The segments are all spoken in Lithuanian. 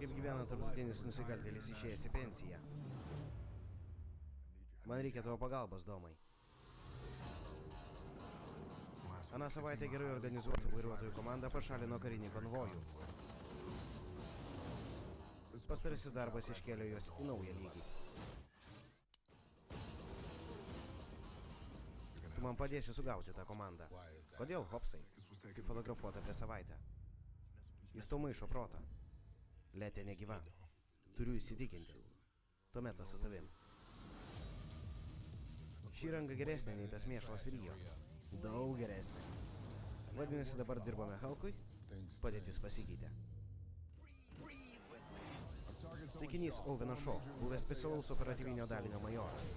kaip gyvena tarptautinis nusikaltėlis išėjęs į pensiją. Man reikia tavo pagalbos, Domai. Aną savaitę gerai organizuotų vairuotojų komanda pašalino karinį konvojų. Pastarasis darbas iškėlė juos į naują lygį. Tu man padėsi sugauti tą komandą. Kodėl, Hopsai? Tai fotografuota prieš savaitę. Jis tau maišo protą. Letė negyva. Turiu įsitikinti. Tuomet su tavim. Ši ranga geresnė nei tas mėšlas Rio. Daug geresnė. Vadinasi, dabar dirbame Hulkui? Padėtis pasikeitė. Taikinys Owenas Shaw, buvęs specialaus operatyvinio dalinio majoras.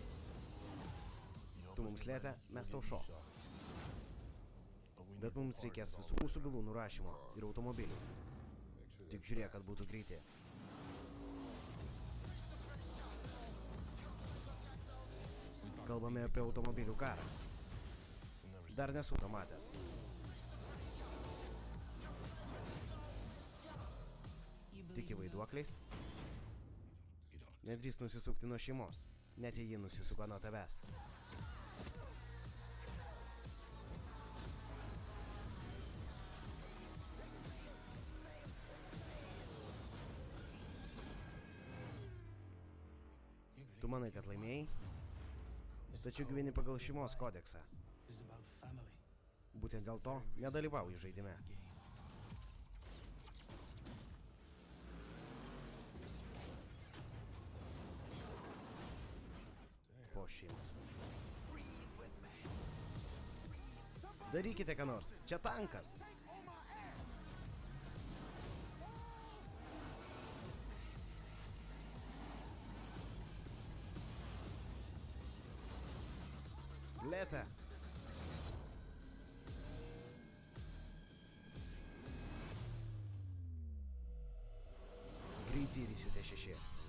Tu mums Letė, mes tau Shaw. Bet mums reikės visų mūsų bylų nurašymo ir automobilių. Tik žiūrėk, kad būtų greiti. Kalbame apie automobilių karą. Dar nesu to matęs. Tiki vaiduokliais? Nedrįs nusisukti nuo šeimos, net jei ji nusisuka nuo tavęs. Tu manai, kad laimėjai? Tačiau gyveni pagal šeimos kodeksą. Būtent dėl to nedalyvauji žaidime. Po 100. Darykite ką nors, čia tankas. Letė. Greitį ir įsiutė 6.